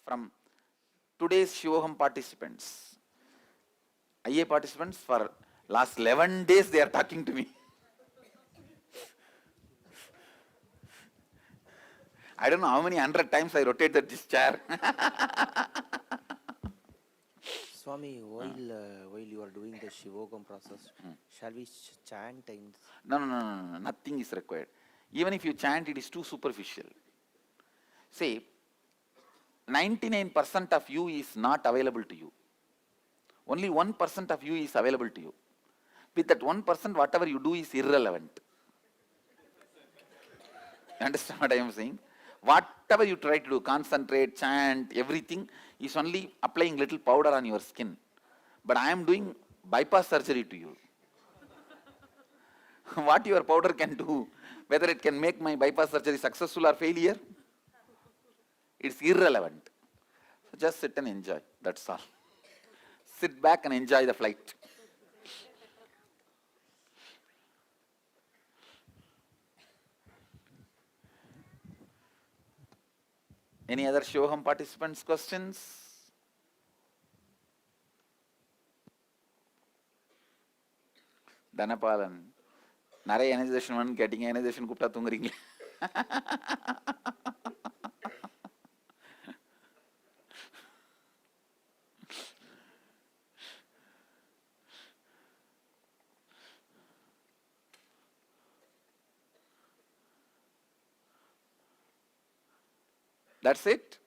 from today's Shivoham participants. IA participants, for last 11 days they are talking to me. I don't know how many 100 times I rotated this chair. Swami, while you are doing the Shivogam process, shall we chant in? No, nothing is required. Even if you chant, it is too superficial. See, 99% of you is not available to you. Only 1% of you is available to you. With that 1%, whatever you do is irrelevant. Understand what I am saying? Whatever you try to do, concentrate, chant, everything is only applying little powder on your skin. But I am doing bypass surgery to you. What your powder can do, whether it can make my bypass surgery successful or failure, it's irrelevant. So just sit and enjoy, that's all. Sit back and enjoy the flight. Any other Shivoham participants' questions? Dhanapalan. நிறைய எனர்ஜேஷன் வேணும் கேட்டீங்க, எனர்ஜேஷன் கூப்பிட்டா தூங்குறீங்களே. That's it.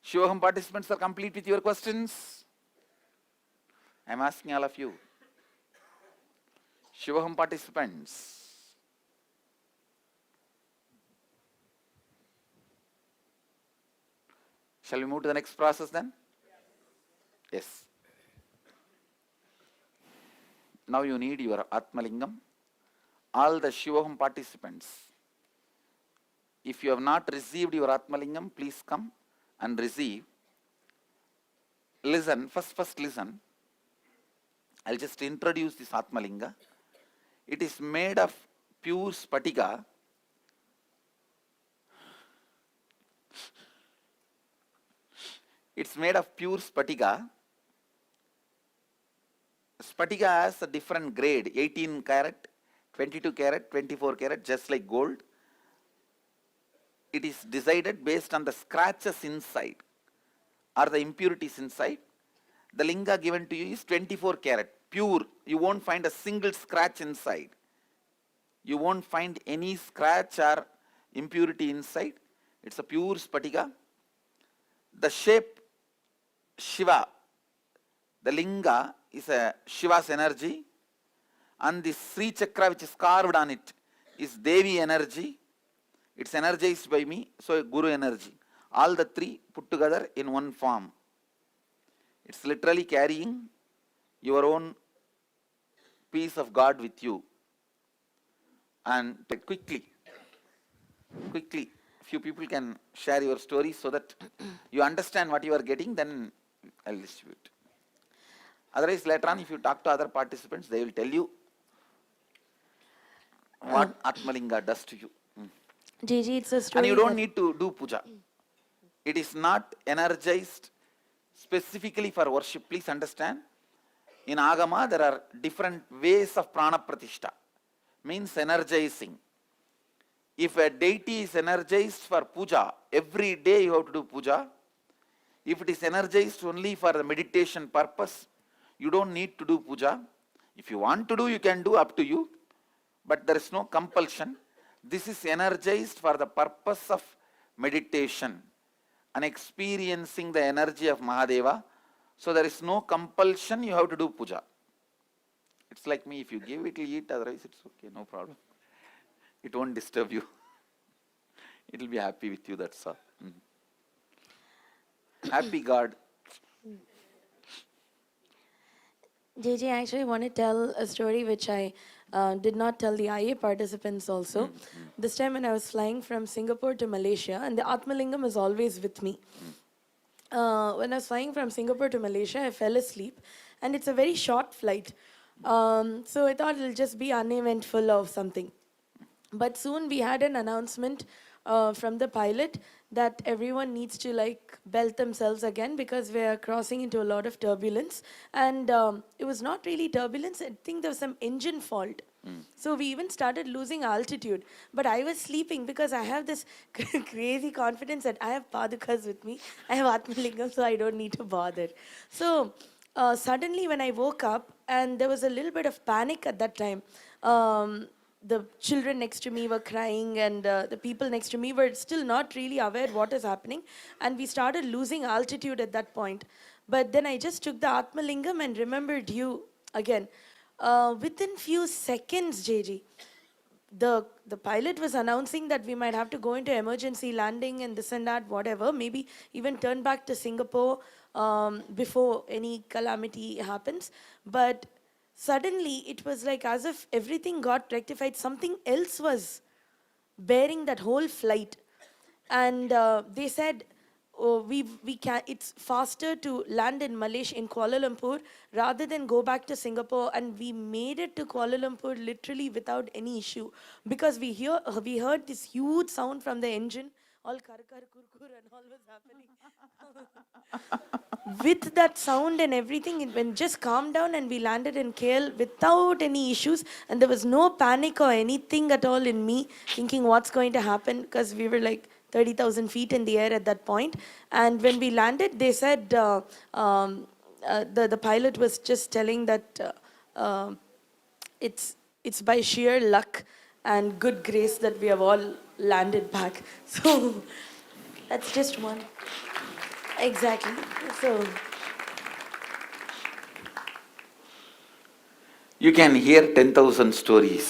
Shivoham participants are complete with your questions. I am asking all of you. Shivoham participants. Shall we move to the next process then? Yes. Now you need your Atmalingam. All the Shivoham participants, if you have not received your Atmalingam, please come and receive. Listen, first listen. I'll just introduce this Atmalinga. It is made of pure spatika. It's made of pure spatika. Spatika has a different grade, 18 karat, 22 karat, 24 karat, just like gold. It is decided based on the scratches inside or the impurities inside. The linga given to you is 24 karat, pure. You won't find a single scratch inside. You won't find any scratch or impurity inside. It's a pure spatika. The shape Shiva, the linga is a Shiva's energy, and the Sri Chakra which is carved on it is Devi energy. It's energized by me, so Guru energy. All the three put together in one form. It's literally carrying your own piece of God with you. And quickly, few people can share your story so that you understand what you are getting, then I'll distribute. Otherwise, later on, if you talk to other participants, they will tell you what Atmalinga does to you. Gigi, it's a story. And you don't need to do puja. It is not energized specifically for worship. Please understand. In Agama, there are different ways of prana pratishtha. Means energizing. If a deity is energized for puja, every day you have to do puja. If it is energized only for the meditation purpose, you don't need to do puja. If you want to do, you can do, up to you. But there is no compulsion. This is energized for the purpose of meditation and experiencing the energy of Mahadeva. So there is no compulsion, you have to do puja. It's like me, if you give it, will eat, otherwise it's okay, no problem. It won't disturb you. It will be happy with you, that's all. Happy God. JJ, actually, I want to tell a story which I did not tell the IA participants also. This time when I was flying from Singapore to Malaysia, and the Atmalingam is always with me. When I was flying from Singapore to Malaysia, I fell asleep, and it's a very short flight. So I thought it'll just be uneventful or something. But soon we had an announcement from the pilot that everyone needs to like belt themselves again because we are crossing into a lot of turbulence. And it was not really turbulence. I think there was some engine fault. So we even started losing altitude. But I was sleeping because I have this crazy confidence that I have Padukas with me. I have Atmalingam, so I don't need to bother. So suddenly when I woke up, and there was a little bit of panic at that time. The children next to me were crying, and the people next to me were still not really aware what is happening, and we started losing altitude at that point. But then I just took the Atmalingam and remembered you again. Within few seconds, JG, the pilot was announcing that we might have to go into emergency landing and this and that, whatever, maybe even turn back to Singapore before any calamity happens. But suddenly it was like as if everything got rectified. Something else was bearing that whole flight. And they said, oh, we can, it's faster to land in Malaysia, in Kuala Lumpur, rather than go back to Singapore. And we made it to Kuala Lumpur literally without any issue, because we heard this huge sound from the engine, all kar kar kur kur and all was happening. With that sound and everything, it went just calmed down, and we landed in KL without any issues. And there was no panic or anything at all in me thinking what's going to happen, because we were like 30,000 feet in the air at that point. And when we landed, they said, the pilot was just telling that it's by sheer luck and good grace that we have all landed back. So that's just one. Exactly. So You can hear 10,000 stories.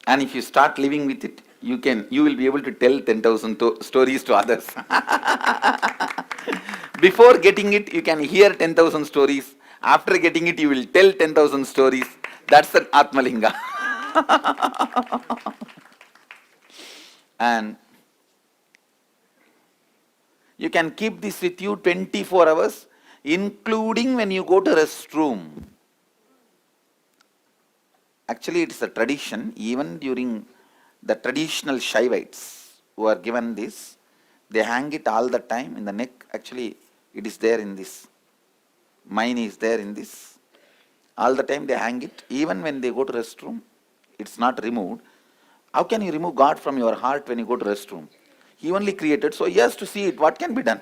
And if you start living with it, you will be able to tell 10,000 stories to others. Before getting it, you can hear 10,000 stories. After getting it, you will tell 10,000 stories. That's the Atmalinga. And you can keep this with you 24 hours, including when you go to restroom. Actually, it's a tradition, even during the traditional Shaivites who are given this, they hang it all the time in the neck. Actually, it is there in this. Mine is there in this. All the time they hang it, even when they go to restroom, it's not removed. How can you remove God from your heart when you go to restroom? He only created, so he has to see it. What can be done?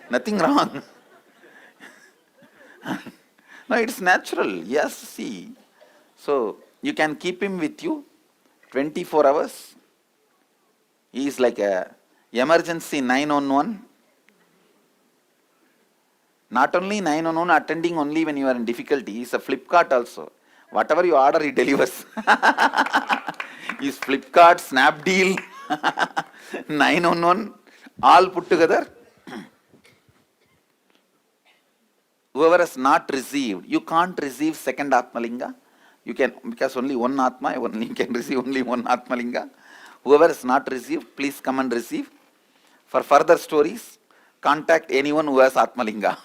Nothing wrong. No, it's natural. Yes, see. So, you can keep him with you 24 hours. He is like a emergency 911. Not only 911 attending only when you are in difficulty, he is a Flipkart also. Whatever you order, he delivers. He is Flipkart, Snapdeal, 911, all put together. Whoever has not received, you can't receive second Atmalinga. You can, because only one Atma, you can receive only one Atmalinga. Whoever has not received, please come and receive. For further stories, contact anyone who has Atmalinga.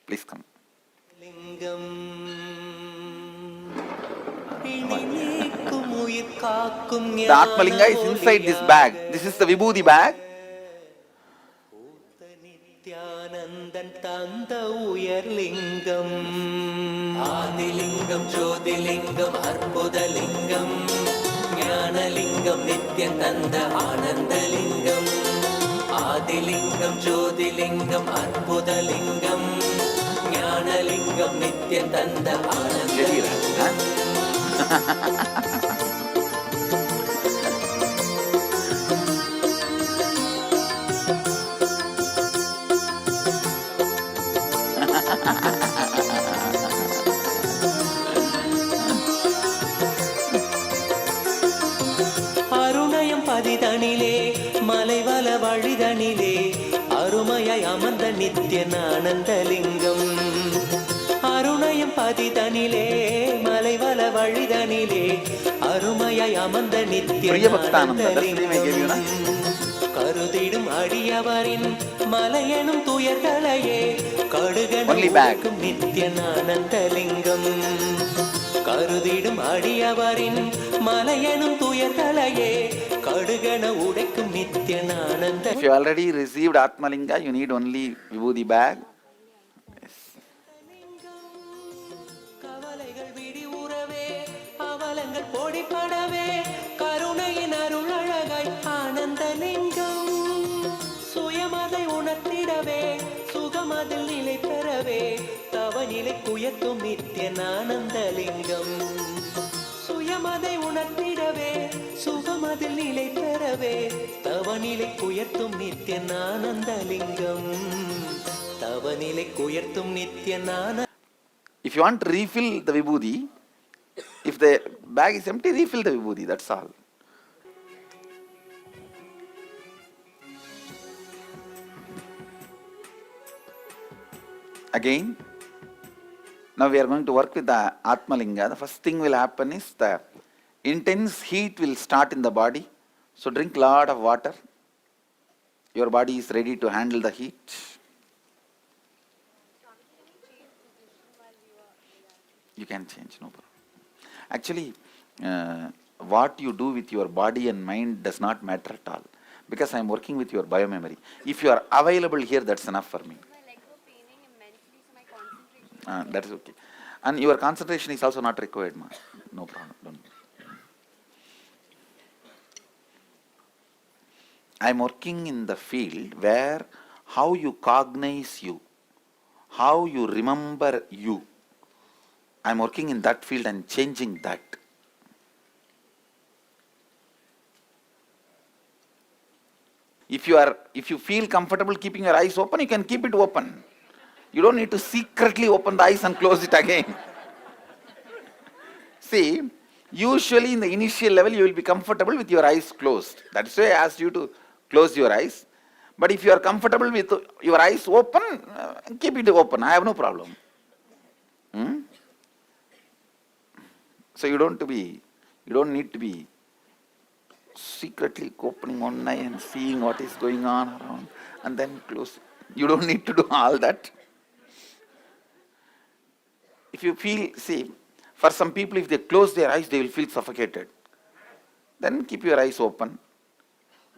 Please come. The Atmalinga is inside this bag. This is the Vibhuti bag. Nithyanandan தந்த உயர்லிங்கம் ஆதிலிங்கம் ஜோதிலிங்கம் அற்புதலிங்கம் ஞானலிங்கம் நித்யம் தந்த ஆனந்தலிங்கம் ஆதிலிங்கம் ஜோதிலிங்கம் அற்புதலிங்கம் ஞானலிங்கம் நித்யம் தந்த ஆனந்தலிங்கம் அருணயம் பதிதனிலே மலைவல வழிதனிலே அருமையாய் அமர்ந்த நித்ய ஆனந்தலிங்கம் அருணயம் பதிதனிலே மலைவல வழிதனிலே அருமையாய் அமர்ந்த நித்ய ஆனந்தலிங்கம் கருதிடும் அடியவரின் மலையனும் துயர்களையே கடுகனும் நித்ய ஆனந்தலிங்கம் கருதிடும் அடியவரின் மலையனும் துயர்தலையே கடுகன உடைக்கும் நித்திய ஆனந்த. If you already received Atmalinga, you need only Vibhuti bag. கவலைகள் விடி உறவே அவலங்கள் பொடிபடவே கருணையின் அருள் அழகாய் ஆனந்தலிங்கம் சுயமதை உணர்த்திடவே சுகமதில் நிலை பெறவே தவநிலை குயத்தும் நித்திய ஆனந்தலிங்கம் சுயமதை உணர்த்திடவே சுகமதில் நிலை பெறவே தவநிலை குயத்தும் நித்திய ஆனந்தலிங்கம் தவநிலை குயர்த்தும் நித்திய ஆனந்த. If you want to refill the Vibhuti, if the bag is empty, refill the Vibhuti, that's all. Again, now we are going to work with the Atmalinga. The first thing will happen is the intense heat will start in the body. So drink lot of water. Your body is ready to handle the heat. You can change, no problem. Actually, what you do with your body and mind does not matter at all. Because I am working with your biomemory. If you are available here, that's enough for me. My legs were paining immensely, so my concentration. That is okay. And your concentration is also not required, ma. No problem. Don't. I am working in the field where how you cognize you, how you remember you. I am working in that field and changing that. If you feel comfortable keeping your eyes open, you can keep it open. You don't need to secretly open the eyes and close it again. See, usually in the initial level you will be comfortable with your eyes closed. That's why I asked you to close your eyes. But if you are comfortable with your eyes open, keep it open. I have no problem. So you don't need to be secretly opening one eye and seeing what is going on around and then close. You don't need to do all that. If you feel, see, for some people if they close their eyes they will feel suffocated. Then keep your eyes open.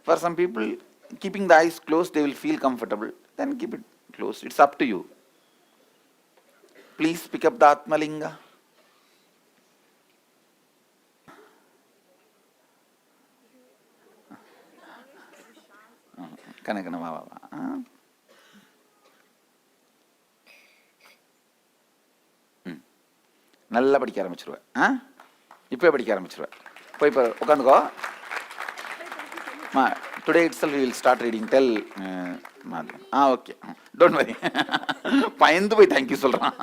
For some people, keeping the eyes closed they will feel comfortable. Then keep it closed. It's up to you. Please pick up the Atmalinga. கணக்கன வா வா வா. நல்லா படிக்க ஆரம்பிச்சிருவேன். இப்போ படிக்க ஆரம்பிச்சிருவேன். போய் இப்போ உட்காந்துக்கோ. Today itself we will start reading. Tell okay. Don't worry. பயந்து போய் தேங்க்யூ சொல்றான்.